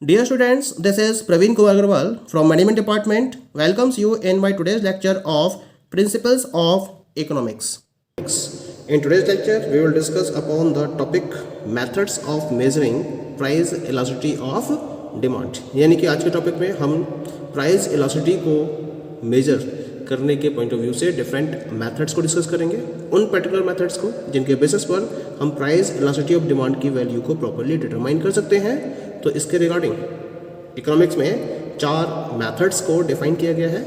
Dear students, this is Praveen Kumar Agarwal from Management Department. Welcomes you in my today's lecture of Principles of Economics. In today's lecture, we will discuss upon the topic methods of measuring price elasticity of demand. यानी कि आज के topic में हम price elasticity को major करने के point of view से डिफरेंट मेथड्स को डिस्कस करेंगे, उन पर्टिकुलर मेथड्स को जिनके बेसिस पर हम प्राइस इलास्टिसिटी ऑफ डिमांड की वैल्यू को प्रॉपर्ली डिटरमाइन कर सकते हैं। तो इसके रिगार्डिंग इकोनॉमिक्स में चार मेथड्स को डिफाइन किया गया है।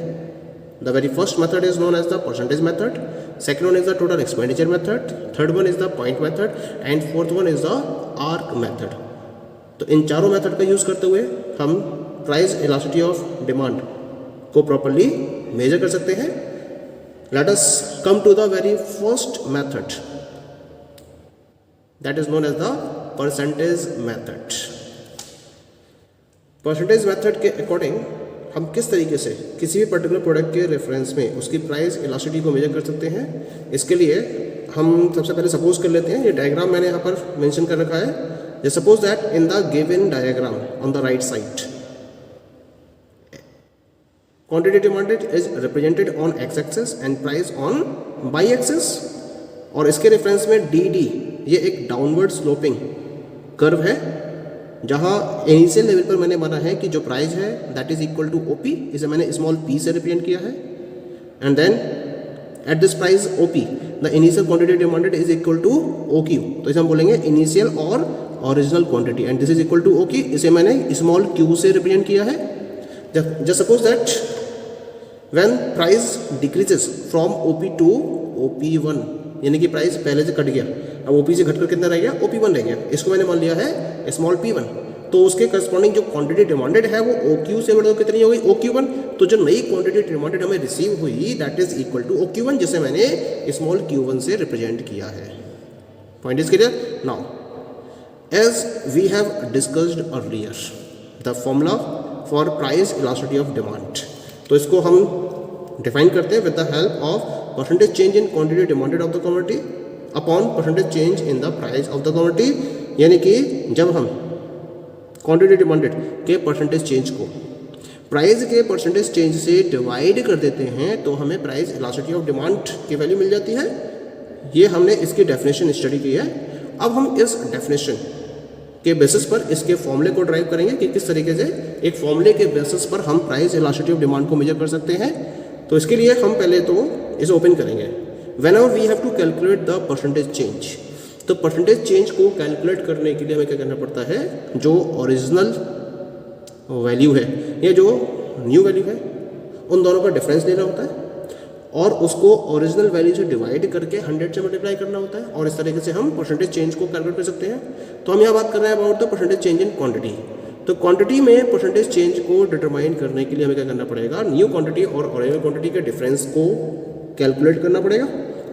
The very first method is known as the percentage method, second one is the total expenditure method, third one is the point method and fourth one is the arc method. तो इन चारों method का use करते हुए हम price elasticity of demand को properly measure कर सकते हैं। Let us come to the very first method, that is known as the percentage method. Percentage method के अकॉर्डिंग हम किस तरीके से किसी भी पर्टिकुलर प्रोडक्ट के रेफरेंस में उसकी प्राइस इलास्टिसिटी को मेजर कर सकते हैं, इसके लिए हम सबसे पहले सपोज कर लेते हैं, ये डायग्राम मैंने यहाँ पर मेंशन कर रखा है। Suppose that in the given diagram on the right side quantity demanded is represented on x axis and price on y axis, और इसके रेफरेंस में dd ये एक डाउनवर्ड स्लोपिंग कर्व है, जहां इनिशियल लेवल पर मैंने माना है कि जो प्राइस है that is equal to OP, इसे मैंने स्मॉल p से रिप्रेजेंट किया है, and then at this price OP the initial quantity demanded is equal to OQ. तो इसे हम बोलेंगे इनिशियल और original quantity, and this is equal to OQ, इसे मैंने स्मॉल q से रिप्रेजेंट किया है। Just suppose that when price decreases from OP to OP1, यानी कि प्राइस पहले से कट गया, अब OP से घटकर कितना रह गया, OP1 रह गया, इसको मैंने मान लिया है स्मॉल p1। तो उसके करस्पॉन्डिंग जो क्वांटिटी डिमांडेड है वो OQ से बढ़कर कितनी हो गई, OQ1। तो जो नई क्वांटिटी डिमांडेड हमें रिसीव हुई that is equal to OQ1, जिसे मैंने स्मॉल q1 से रिप्रेजेंट किया है। Point is clear. Now as we have discussed earlier the formula for price elasticity of demand, तो इसको हम डिफाइन करते हैं with the help of percentage change in quantity demanded of the commodity upon percentage change in the price of the commodity. यानी कि जब हम quantity demanded के परसेंटेज चेंज को प्राइस के परसेंटेज चेंज से डिवाइड कर देते हैं तो हमें प्राइस इलास्टिसिटी ऑफ डिमांड की वैल्यू मिल जाती है। ये हमने इसकी डेफिनेशन स्टडी की है। अब हम इस डेफिनेशन के बेसिस पर इसके फॉर्मूले को ड्राइव करेंगे कि किस तरीके से एक फॉर्मूले के बेसिस पर हम प्राइस इलास्टिसिटी ऑफ डिमांड को मेजर कर सकते हैं। तो इसके लिए हम पहले तो इसे ओपन करेंगे। Whenever we have to calculate the percentage change, तो परसेंटेज चेंज को कैलकुलेट करने के लिए हमें क्या करना पड़ता है, जो ओरिजिनल वैल्यू है या जो न्यू वैल्यू है उन दोनों का डिफरेंस लेना होता है और उसको ओरिजिनल वैल्यू से डिवाइड करके 100 से मल्टीप्लाई करना होता है, और इस तरीके से हम परसेंटेज चेंज को कैलकुलेट कर सकते हैं। तो हम यहाँ बात कर रहे हैं about the percentage change in quantity. तो क्वांटिटी में परसेंटेज चेंज को डिटरमाइन करने के लिए हमें क्या करना पड़ेगा, न्यू क्वांटिटी और ओरिजिनल क्वांटिटी के डिफरेंस को कैलकुलेट करना पड़ेगा,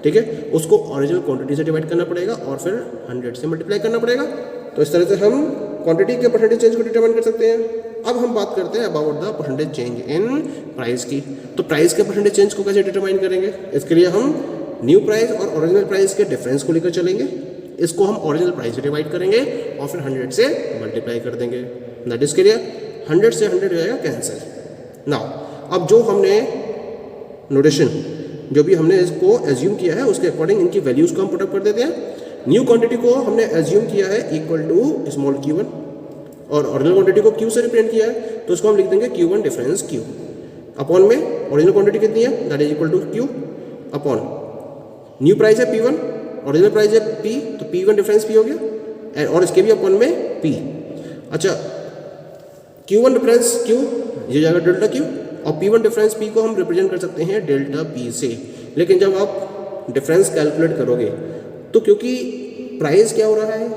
ठीक है, उसको ओरिजिनल क्वांटिटी से डिवाइड करना पड़ेगा और फिर 100 से मल्टीप्लाई करना पड़ेगा। तो इस तरह से हम क्वांटिटी के परसेंटेज चेंज को डिटरमाइन कर सकते हैं। अब हम बात करते हैं about the percentage change in price की। तो प्राइस के परसेंटेज चेंज को कैसे डिटरमाइन करेंगे, इसके लिए हम न्यू प्राइस और ओरिजिनल प्राइस के डिफरेंस को लेकर चलेंगे, इसको हम ओरिजिनल प्राइस से डिवाइड करेंगे और फिर 100 से मल्टीप्लाई कर देंगे। That is clear. 100 से 100 हो जाएगा कैंसिल। नाउ अब जो हमने नोटेशन जो भी हमने इसको एज्यूम किया है उसके अकॉर्डिंग इनकी वैल्यूज को हम पुट अप कर देते हैं। न्यू क्वांटिटी को हमने एज्यूम किया है इक्वल टू स्मॉल q1 और ओरिजिनल क्वांटिटी को q से रिप्रेजेंट किया है, तो उसको हम लिख देंगे q1 डिफरेंस q अपॉन में ओरिजिनल क्वांटिटी कितनी है that is equal to q upon new price है p1, ओरिजिनल प्राइस है p, तो p1 डिफरेंस p हो गया और इसके भी अपॉन में p। अच्छा, q1 डिफरेंस q ये जाएगा डेल्टा q और p1 डिफरेंस p को हम रिप्रेजेंट कर सकते हैं डेल्टा p से। लेकिन जब आप डिफरेंस कैलकुलेट करोगे तो क्योंकि प्राइस क्या हो रहा है,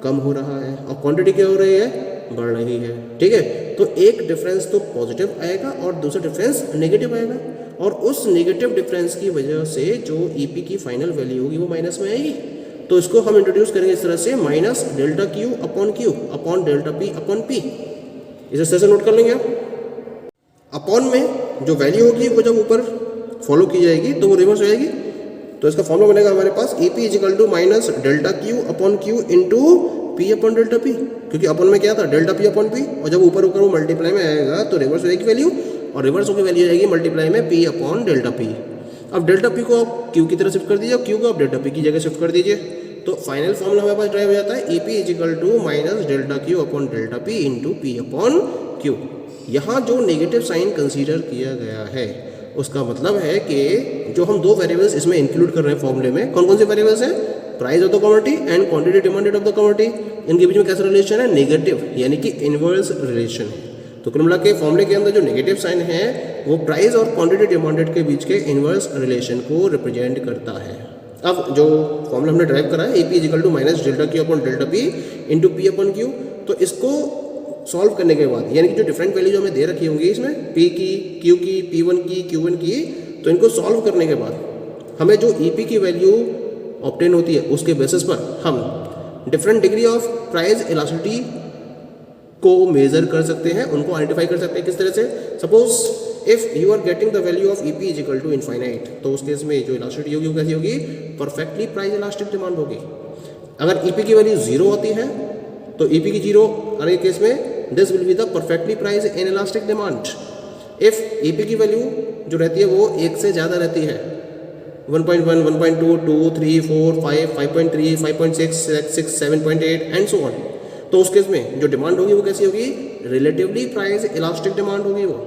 कम हो रहा है, और क्वांटिटी क्या हो रही है, बढ़ रही है, ठीक है, तो एक डिफरेंस तो पॉजिटिव आएगा और दूसरा डिफरेंस नेगेटिव आएगा, और उस नेगेटिव डिफरेंस की वजह से जो ईपी की फाइनल वैल्यू होगी वो माइनस में आएगी। तो इसको हम इंट्रोड्यूस करेंगे इस तरह से, minus delta Q upon delta P upon P. इसे तरह से नोट कर लेंगे आप। अपॉन में जो वैल्यू होगी वो जब ऊपर फॉलो की जाएगी तो वो रिवर्स हो जाएगी। तो इसका फॉर्मूला बनेगा हमारे पास AP is equal to minus delta Q upon Q into P upon delta P, क्योंकि अपन में क्या था डेल्टा P अपॉन P, और जब ऊपर ऊपर वो मल्टीप्लाई में आएगा तो रिवर्स हो जाएगी वैल्यू, और रिवर्स होकर वैल्यू आएगी मल्टीप्लाई में P अपॉन डेल्टा P। अब डेल्टा P को आप Q की तरह शिफ्ट कर दीजिए और Q को आप डेल्टा P की जगह शिफ्ट कर दीजिए, तो फाइनल फॉर्मूला हमारे पास ड्राइव हो जाता है EP is equal to minus delta Q upon delta P into P upon Q। यहाँ जो नेगेटिव साइन कंसीडर किया गया है उसका मतलब है कि जो हम दो वेरिएबल्स इसमें इंक्लूड कर रहे हैं फॉर्मूले में, कौन कौन से वेरिएबल्स हैं, price of the commodity and quantity demanded of the commodity, इनके बीच में कैसा रिलेशन है, नेगेटिव यानी कि इनवर्स रिलेशन है। तो कुल मिला के फॉर्मूले के अंदर जो नेगेटिव साइन है वो प्राइस और क्वांटिटी डिमांडेड के बीच के इनवर्स रिलेशन को रिप्रेजेंट करता है। अब जो फॉर्मूला हमने ड्राइव करा है AP is equal to minus delta Q upon delta P into P upon Q, तो इसको सॉल्व करने के बाद यानी कि जो डिफरेंट वैल्यू जो हमें दे रखी होंगी इसमें P की, Q की, P1 की, Q1 की, तो इनको सॉल्व करने के बाद हमें जो EP की वैल्यू ऑब्टेन होती है उसके बेसिस पर हम different degree of price elasticity को मेजर कर सकते हैं, उनको आइडेंटिफाई कर सकते हैं। किस तरह से, suppose if you are getting the value of EP is equal to infinite, तो उस केस में जो इलास्टिसिटी होगी वो कैसी होगी, परफेक्टली प्राइस इलास्टिक डिमांड होगी। अगर EP की वैल्यू 0 होती है तो EP की 0 आने के केस में this will be the perfectly price in elastic demand. If EP की वैल्यू जो रहती है वो 1 से ज़्यादा रहती है, 1.1, 1.2, 2, 3, 4, 5, 5.3, 5.6, 6, 7.8 एंड सो ऑन, तो उस केस में जो डिमांड होगी वो कैसी होगी, रिलेटिवली प्राइस इलास्टिक डिमांड होगी वो।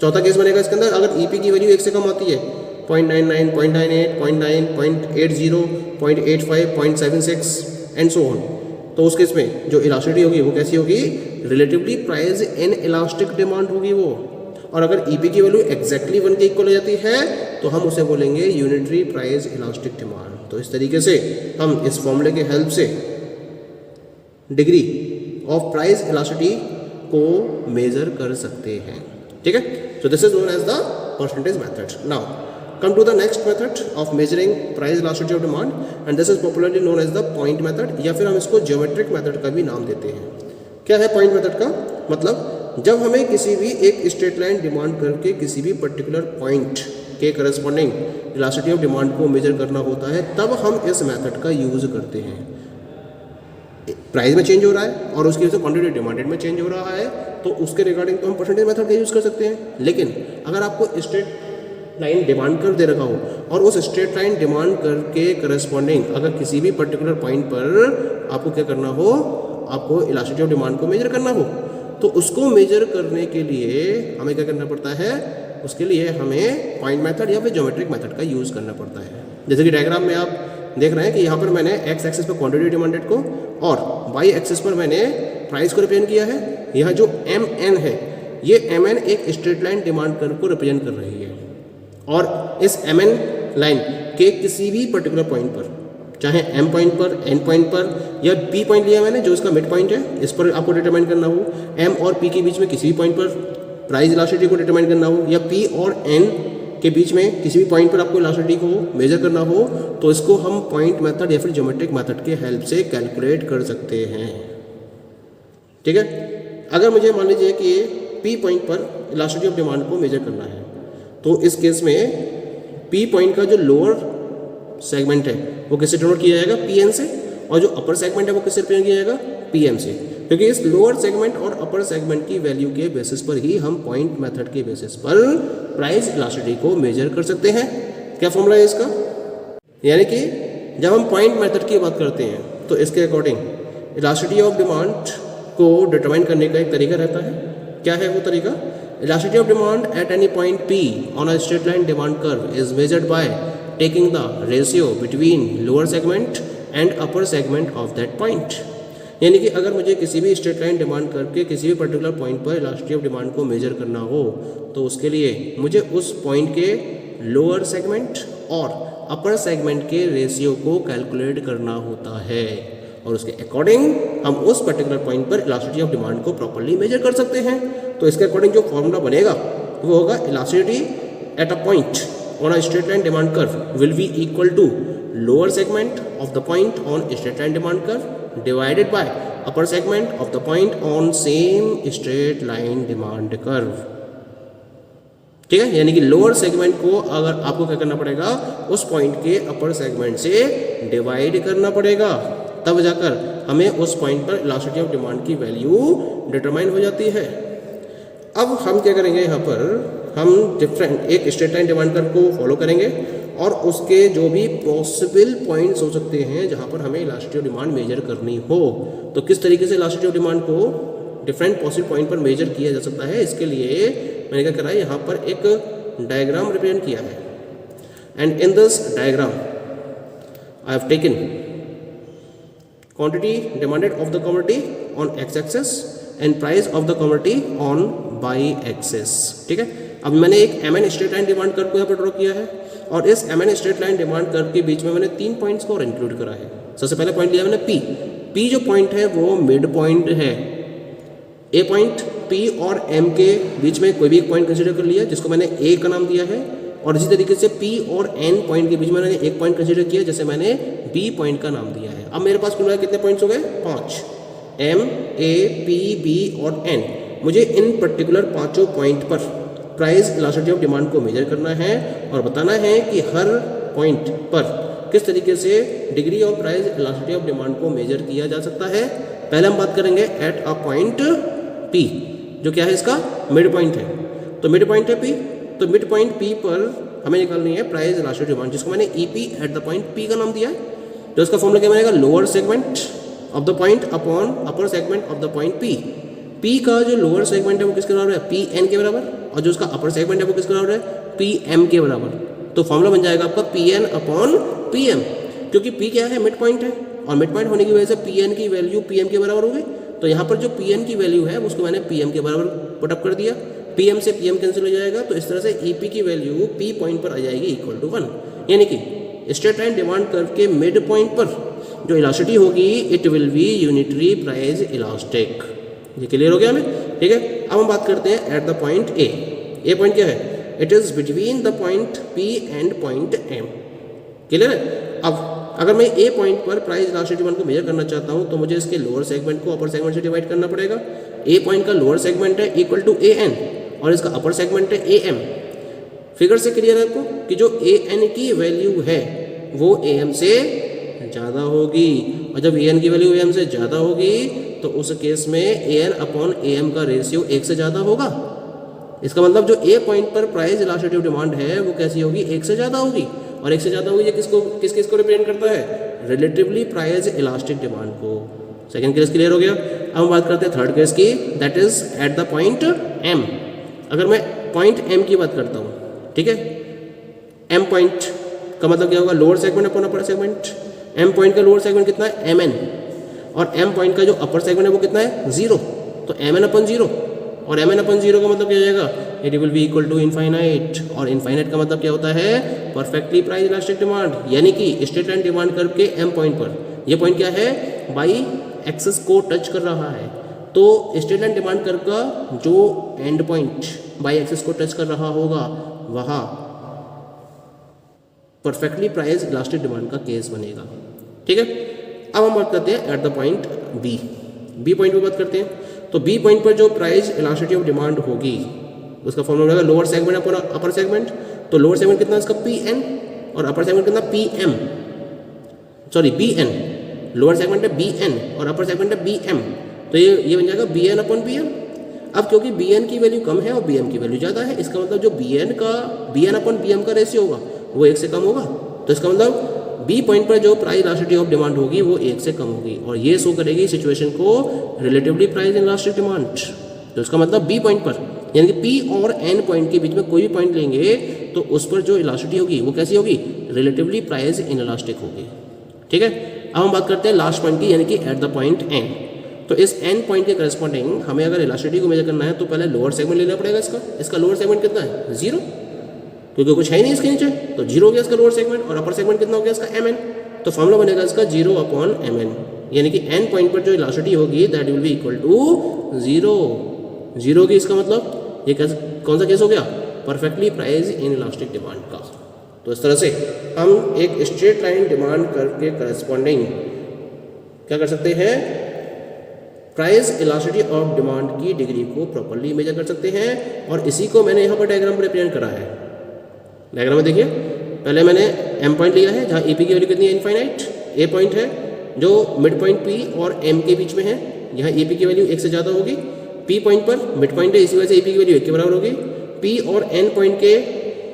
चौथा केस बनेगा इसके अंदर, अगर EP की वैल्यू 1 से कम आती है, 0.99, 0.98, 0.9, 0.80, 0.85, 0.76 एंड सो ऑन, तो उस केस में जो इलास्टिसिटी होगी वो कैसी होगी, relatively price in elastic demand होगी वो। और अगर EP की वैल्यू एग्जैक्टली 1 के इक्वल हो जाती है तो हम उसे बोलेंगे यूनिटरी प्राइस इलास्टिक डिमांड। तो इस तरीके से हम इस फॉर्मूले के हेल्प से डिग्री ऑफ प्राइस इलास्टिसिटी को मेजर कर सकते हैं। ठीक है, so this is known as the percentage method. Now come to the next method of measuring price elasticity of demand and this is popularly known as the point method, या फिर हम इसको geometric method का भी नाम देते हैं। क्या है point method का मतलब, जब हमें किसी भी एक स्ट्रेट लाइन डिमांड करके किसी भी पर्टिकुलर पॉइंट के करस्पॉन्डिंग इलास्टिसिटी ऑफ डिमांड को मेजर करना होता है तब हम इस मेथड का यूज़ करते हैं। प्राइस में चेंज हो रहा है और उसकी वजह से क्वांटिटी डिमांडेड में चेंज हो रहा है, तो उसके रिगार्डिंग तो हम परसेंटेज मेथड का यूज़ कर सकते हैं। लेकिन अगर आपको स्ट्रेट लाइन डिमांड कर दे रखा हो और उस स्ट्रेट लाइन डिमांड कर के करस्पॉन्डिंग अगर किसी भी पर्टिकुलर पॉइंट पर आपको क्या करना हो, आपको इलास्टिसिटी ऑफ डिमांड को मेजर करना हो, तो उसको मेजर करने के लिए हमें क्या करना पड़ता है, उसके लिए हमें पॉइंट मेथड या फिर ज्योमेट्रिक मेथड का यूज़ करना पड़ता है। जैसे कि डायग्राम में आप देख रहे हैं कि यहाँ पर मैंने एक्स एक्सिस पर क्वांटिटी डिमांडेड को और वाई एक्सिस पर मैंने प्राइस को रिप्रेजेंट किया है। यहाँ जो MN है ये MN एक स्ट्रेट लाइन डिमांड कर्व को रिप्रेजेंट कर रही है और इस MN लाइन के किसी भी पर्टिकुलर पॉइंट पर, चाहे M पॉइंट पर, N पॉइंट पर या P पॉइंट लिया मैंने जो इसका मिड पॉइंट है, इस पर आपको डिटरमाइन करना हो, M और P के बीच में किसी भी पॉइंट पर प्राइस इलास्टिसिटी को डिटरमाइन करना हो, या P और N के बीच में किसी भी पॉइंट पर आपको इलास्टिसिटी को मेजर करना हो, तो इसको हम पॉइंट मेथड या फिर ज्योमेट्रिक मेथड के हेल्प से कैलकुलेट कर सकते हैं। ठीक है, अगर मुझे मान लीजिए कि P पॉइंट पर इलास्टिसिटी ऑफ डिमांड को मेजर करना है, तो इस केस में P पॉइंट का जो लोअर सेगमेंट है वो किससे डिनोट किया जाएगा, PN से, और जो अपर सेगमेंट है वो किससे रिप्रेजेंट किया जाएगा, PM से, क्योंकि इस लोअर सेगमेंट और अपर सेगमेंट की वैल्यू के बेसिस पर ही हम पॉइंट मेथड के बेसिस पर प्राइस इलास्टिसिटी को मेजर कर सकते हैं। क्या फॉर्मूला है इसका, यानी कि जब हम पॉइंट मेथड की बात करते हैं तो इसके अकॉर्डिंग इलास्टिसिटी ऑफ डिमांड को डिटरमाइन करने का एक तरीका रहता है। क्या है वो तरीका, elasticity of demand at any point P on a straight line demand curve is measured by taking the ratio between lower segment and upper segment of that point। यानी कि अगर मुझे किसी भी स्ट्रेट लाइन डिमांड करके किसी भी particular point पर इलास्टिसिटी ऑफ डिमांड को मेजर करना हो, तो उसके लिए मुझे उस पॉइंट के लोअर सेगमेंट और अपर सेगमेंट के रेशियो को कैलकुलेट करना होता है और उसके अकॉर्डिंग हम उस पर्टिकुलर पॉइंट पर इलास्टिसिटी ऑफ डिमांड को प्रॉपर्ली मेजर कर सकते हैं। तो इसके अकॉर्डिंग जो फॉर्मूला बनेगा वो होगा elasticity at a point on a straight line demand curve will be equal to lower segment of the point on straight line demand curve divided by upper segment of the point on same straight line demand curve. ठीक है, यानी कि lower segment को अगर आपको क्या करना पड़ेगा, उस पॉइंट के अपर सेगमेंट से डिवाइड करना पड़ेगा, तब जाकर हमें उस पॉइंट पर इलास्टिसिटी ऑफ डिमांड की वैल्यू डिटरमाइन हो जाती है। अब हम क्या करेंगे, यहाँ पर हम डिफरेंट एक स्ट्रेट लाइन डिमांड कर्व को फॉलो करेंगे और उसके जो भी पॉसिबल पॉइंट्स हो सकते हैं जहाँ पर हमें इलास्टिसिटी ऑफ डिमांड मेजर करनी हो, तो किस तरीके से इलास्टिसिटी ऑफ डिमांड को डिफरेंट पॉसिबल पॉइंट पर मेजर किया जा सकता है, इसके लिए मैंने क्या करा है, यहाँ पर एक डायग्राम रिप्रेजेंट किया है। And in this diagram I have taken quantity demanded of the commodity on X axis and price of the commodity on Y axis. ठीक है, अब मैंने एक M N straight line demand curve को यहाँ पर ड्रॉ किया है और इस M N straight line demand curve के बीच में मैंने 3 पॉइंट्स को और इंक्लूड करा है। सबसे पहले पॉइंट लिया मैंने पी जो पॉइंट है वो मिड पॉइंट है। ए पॉइंट पी और एम के बीच में कोई भी एक पॉइंट कंसीडर कर लिया जिसको मैंने ए का नाम दिया है, और इसी तरीके से पी और एन पॉइंट के बीच में मैंने एक पॉइंट कंसीडर किया जैसे मैंने बी पॉइंट का नाम दिया है। अब मेरे पास कुल कितने पॉइंट्स हो गए, 5, एम, ए, पी, बी और एन। मुझे इन पर्टिकुलर 5 पॉइंट पर प्राइस इलास्टिसिटी ऑफ डिमांड को मेजर करना है और बताना है कि हर पॉइंट पर किस तरीके से degree of price elasticity of demand को मेजर किया जा सकता है। पहले हम बात करेंगे एट अ पॉइंट पी, जो क्या है, इसका मिड पॉइंट है। तो मिड पॉइंट है पी, तो मिड पॉइंट पी पर हमें निकालनी है प्राइस इलास्टिसिटी ऑफ डिमांड, जिसको मैंने EP eight the point P का नाम दिया है। तो इसका फॉर्मूला क्या बनेगा, lower segment of the point upon upper segment of the point P. P का जो लोअर सेगमेंट है वो किसके बराबर है, पी एन के बराबर, और जो उसका अपर सेगमेंट है वो किसके बराबर है, पी एम के बराबर। तो फॉर्मूला बन जाएगा आपका P N upon P M, क्योंकि पी क्या है, मिड पॉइंट है, और मिड पॉइंट होने की वजह से पी एन की वैल्यू पी एम के बराबर होगी। तो यहाँ पर जो पी एन की वैल्यू है उसको मैंने पी एम के बराबर पुटअप कर दिया, पी एम से पी एम कैंसिल हो जाएगा, तो इस तरह से ई पी की वैल्यू पी पॉइंट पर आ जाएगी इक्वल टू 1। यानी कि स्ट्रेट लाइन डिमांड कर्व के मिड पॉइंट पर जो इलास्टिसिटी होगी it will B unitary price elastic. ये क्लियर हो गया हमें, ठीक है। अब हम बात करते हैं at the point A. A point क्या है, it is between the point P and point M. Clear है। अब अगर मैं ए पॉइंट पर प्राइस इलास्टिसिटी डिमांड को मेजर करना चाहता हूं तो मुझे इसके लोअर सेगमेंट को अपर सेगमेंट से डिवाइड करना पड़ेगा। ए पॉइंट का लोअर सेगमेंट है इक्वल टू ए एन और इसका अपर सेगमेंट है ए एम। फिगर से क्लियर है आपको कि जो ए एन की वैल्यू है वो ए एम से ज़्यादा होगी, और जब ए एन की वैल्यू ए एम से ज़्यादा होगी तो उस केस में A N upon A M का रेशियो 1 से ज़्यादा होगा। इसका मतलब जो ए पॉइंट पर प्राइस इलास्टिसिटी डिमांड है वो कैसी होगी, 1 से ज़्यादा होगी, और 1 से ज़्यादा होगी ये किसको रिप्रेजेंट करता है, रिलेटिवली प्राइस इलास्टिक डिमांड को। सेकंड केस क्लियर हो गया। अब हम बात करते हैं थर्ड केस की, that is at the point M. अगर मैं पॉइंट एम की बात करता हूँ, ठीक है, एम पॉइंट का मतलब क्या होगा, lower segment upon upper segment. M point का लोअर सेगमेंट कितना है, एम एन, और एम पॉइंट का जो अपर सेगमेंट है वो कितना है, 0। तो एम एन अपन 0, और एम एन अपन 0 का मतलब क्या हो जाएगा, it will be equal to infinite, और इनफाइनाइट का मतलब क्या होता है, परफेक्टली प्राइस इलास्टिक डिमांड। यानी कि स्ट्रेट लाइन डिमांड कर्व के एम पॉइंट पर ये पॉइंट क्या है, बाई एक्सिस को टच कर रहा है। तो स्ट्रेट लाइन डिमांड कर्व का जो एंड पॉइंट बाई एक्सिस को टच कर रहा होगा वहाँ परफेक्टली प्राइस इलास्टिक डिमांड का केस बनेगा। ठीक है। अब हम बात करते हैं at the point B. B point पर बात करते हैं। तो बी पॉइंट पर जो प्राइस इलास्टिसिटी ऑफ डिमांड होगी उसका फॉर्मूला होगा lower segment upon upper segment. तो लोअर सेगमेंट कितना है इसका, पी एन, और अपर सेगमेंट कितना, P M, sorry B N. Lower segment है बी एन और अपर सेगमेंट है बी एम। तो ये बन जाएगा B N upon B M. अब क्योंकि बी एन की वैल्यू कम है और बी एम की वैल्यू ज़्यादा है, इसका मतलब जो B N upon B M का रेशियो होगा वो 1 से कम होगा। तो इसका मतलब बी पॉइंट पर जो प्राइस इलास्टिसिटी ऑफ डिमांड होगी वो 1 से कम होगी, और ये शो करेगी सिचुएशन को रिलेटिवली प्राइस इलास्टिक डिमांड। तो इसका मतलब बी पॉइंट पर, यानी कि पी और एन पॉइंट के बीच में कोई भी पॉइंट लेंगे तो उस पर जो इलास्टिसिटी होगी वो कैसी होगी, रिलेटिवली प्राइस इन इलास्टिक होगी। ठीक है। अब हम बात करते हैं लास्ट पॉइंट की, यानी कि एट द पॉइंट एन। तो इस एन पॉइंट के करस्पॉन्डिंग हमें अगर इलास्टिसिटी को मेजर करना है तो पहले लोअर सेगमेंट लेना पड़ेगा इसका लोअर सेगमेंट कितना है, 0, क्योंकि कुछ है ही नहीं इसके नीचे, तो 0 हो गया इसका लोअर सेगमेंट, और अपर सेगमेंट कितना हो गया इसका, एम एन। तो फॉर्मूला बनेगा इसका 0 अपॉन एम एन, यानी कि एन पॉइंट पर जो इलास्टिसिटी होगी that will be equal to 0 होगी। इसका मतलब ये कौन सा केस हो गया, perfectly price in elastic demand का। तो इस तरह से हम एक स्ट्रेट लाइन डिमांड कर्व के करस्पॉन्डिंग क्या कर सकते हैं, प्राइस इलास्टिसिटी ऑफ डिमांड की डिग्री को प्रॉपर्ली मेजर कर सकते हैं। और इसी को मैंने यहाँ पर डायग्राम में रिप्रेजेंट करा है। डायग्राम में देखिए, पहले मैंने एम पॉइंट लिया है जहाँ ए पी की वैल्यू कितनी है, इनफाइनाइट। ए पॉइंट है, जो मिड पॉइंट पी और एम के बीच में है, यहाँ ए पी की वैल्यू 1 से ज़्यादा होगी, पी पॉइंट पर मिड पॉइंट है इसी वजह से ए पी की वैल्यू 1 के बराबर होगी, पी और एन पॉइंट के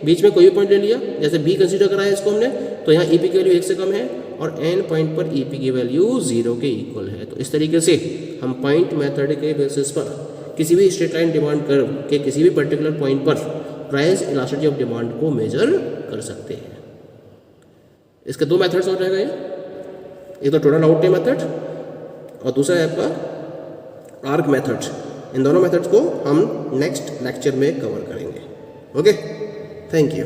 बीच में कोई भी पॉइंट ले लिया, जैसे बी कंसीडर करा है इसको हमने, तो यहाँ ए पी की वैल्यू 1 से कम है और एन पॉइंट पर ई पी की वैल्यू 0 के इक्वल है। तो इस तरीके से हम पॉइंट मेथड के बेसिस पर किसी भी स्ट्रेट लाइन डिमांड कर्व के किसी भी पर्टिकुलर पॉइंट पर प्राइस इलास्टिसिटी ऑफ डिमांड को मेजर कर सकते हैं। इसके दो मेथड्स और रह गए, एक तो टोटल आउटले मेथड और दूसरा है आपका आर्क मेथड। इन दोनों मेथड्स को हम नेक्स्ट लेक्चर में कवर करेंगे। Okay, thank you.